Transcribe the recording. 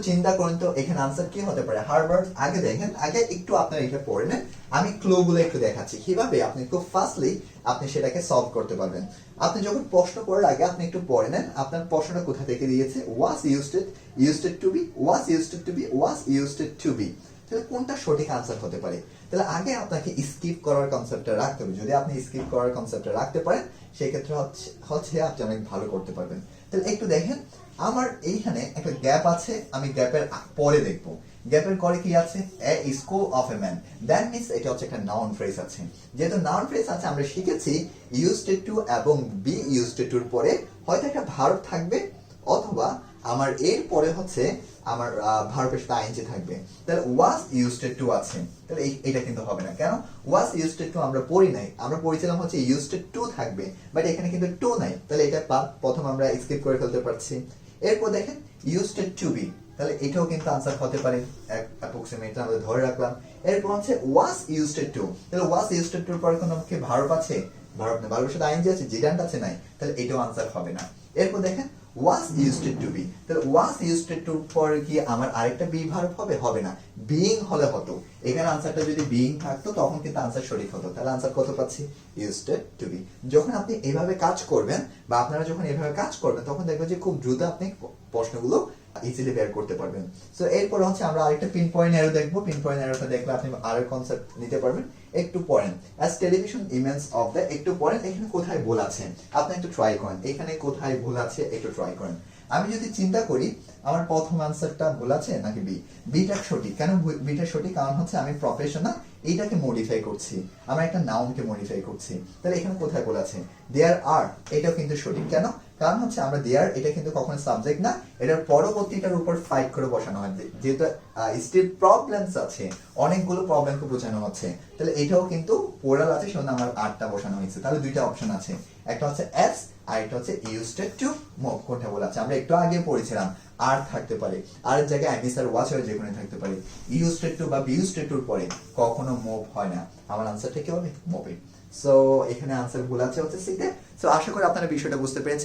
চিন্তা করেন তো এখানে আনসার কি হতে পারে। হার্বার্ট আগে দেখেন, আগে একটু আপনারা এটা পড়ে নেন, আমি ক্লুগুলো একটু দেখাচ্ছি কিভাবে আপনি খুব ফাস্টলি আপনি সেটাকে সলভ করতে পারবেন। আপনি যখন প্রশ্ন করার আগে আপনি একটু পড়ে নেন আপনার প্রশ্নটা কোথা থেকে দিয়েছে। Was used to be, was used to be, was used to be. তাহলে কোনটা সঠিক আনসার হতে পারে। তাহলে আগে আপনাকে স্কিপ করার কনসেপ্টটা রাখতে হবে। যদি আপনি স্কিপ করার কনসেপ্টটা রাখতে পারেন সেক্ষেত্রে হচ্ছে আপনি অনেক ভালো করতে পারবেন। তাহলে একটু দেখেন, আমার এইখানে একটা গ্যাপ আছে, আমি গ্যাপের পরে দেখবো। গ্যাপের পরে কি আছে, a school of a man, that means এটা হচ্ছে একটা নাউন ফ্রেজ আছে। যেহেতু নাউন ফ্রেজ আছে আমরা শিখেছি ইউজড টু এবং বি ইউজড টুর পরে হয়তো একটা ভার্ব থাকবে অথবা আমার এর পরে হচ্ছে আমার ভার্বের সাথে আইএনজি থাকবে। তাহলে ওয়াজ ইউজড টু আছে, তাহলে এটা কিন্তু হবে না। কেন, ওয়াজ ইউজড টু আমরা পড়ি নাই, আমরা পড়েছিলাম হচ্ছে ইউজড টু থাকবে, বাট এখানে কিন্তু টু নাই, তাহলে এটা প্রথম আমরা স্কিপ করে ফেলতে পারছি। এরপর দেখেন ইউজড টু বি, তাহলে এটাও কিন্তু আনসার হতে পারে, অ্যাপ্রক্সিমেটলি আমরা ধরে রাখলাম। এরপর হচ্ছে ওয়াজ ইউজড টু, তাহলে ওয়াজ ইউজড টুর পরে কোনো কি ভার্ব আছে, ভার্ব না, ভার্বের সাথে আইএনজি আছে, জিরান্ট আছে নাই, তাহলে এটাও আনসার হবে না। এরপর দেখেন ওয়াজ ইউজড টু বি, তাহলে ওয়াজ ইউজড টু পরে কি আমার আরেকটা বি ভার্ব হবে, হবে না, বিইং হলে হতো। এখানে আনসারটা যদি বিইং থাকতো তখন কিন্তু আনসার সঠিক হতো। তাহলে আনসার কত পাচ্ছি, ইউজড টু বি। যখন আপনি এভাবে কাজ করবেন বা আপনারা যখন এভাবে কাজ করবেন তখন দেখবেন যে খুব দ্রুত আপনি প্রশ্নগুলো ইজিলি বের করতে পারবেন। সো এরপর হচ্ছে আমরা আরেকটা পিন পয়েন্ট অ্যারো দেখবো। পিন পয়েন্ট অ্যারোটা দেখলে আপনি আরো কনসেপ্ট নিতে পারবেন। একটু পড়েন, as television image of the, একটু পড়েন এখানে কোথায় ভুল আছে আপনি একটু ট্রাই করেন, এখানে কোথায় ভুল আছে একটু ট্রাই করেন। আমি যদি চিন্তা করি আমার প্রথম আনসারটা ভুল আছে নাকি বি, বিটা সঠিক। কেন বিটা সঠিক, কারণ হচ্ছে আমি প্রফেশনাল এইটাকে মডিফাই করছি, আমরা একটা নাউনকে মডিফাই করছি। তাহলে এখানে কোথায় ভুল আছে, দেয়ার আর, এটাও কিন্তু সঠিক। কেন, কারণ হচ্ছে আমরা দেয়ার এটা কিন্তু কখনো সাবজেক্ট না, এটার পরবর্তীটার উপর ফাইট করে বসানো হয়, যেহেতু স্টিল প্রবলেমস আছে, অনেকগুলো প্রবলেমকে বোঝানো হচ্ছে। তাহলে এটাও কিন্তু পোরাল আছে, সেজন্য আমার আরটা বসানো হয়েছে। তাহলে দুইটা অপশন আছে, একটা হচ্ছে এস আর একটা হচ্ছে ইউজড টু মুভ। কোনটা বলা আছে, আমরা একটু আগে পড়েছিলাম আর থাকতে পারে, আর জায়গায় অ্যামিস আর ওয়াচ হয়ে যেখানে থাকতে পারে। ইউজড টু বা ইউজড টুর পরে কখনো মুভ হয় না, আমার আনসারটা কি হবে, মুভে। সো এখানে আনসার ভুল আছে হচ্ছে সিতে। সো আশা করি আপনারা বিষয়টা বুঝতে পেরেছেন।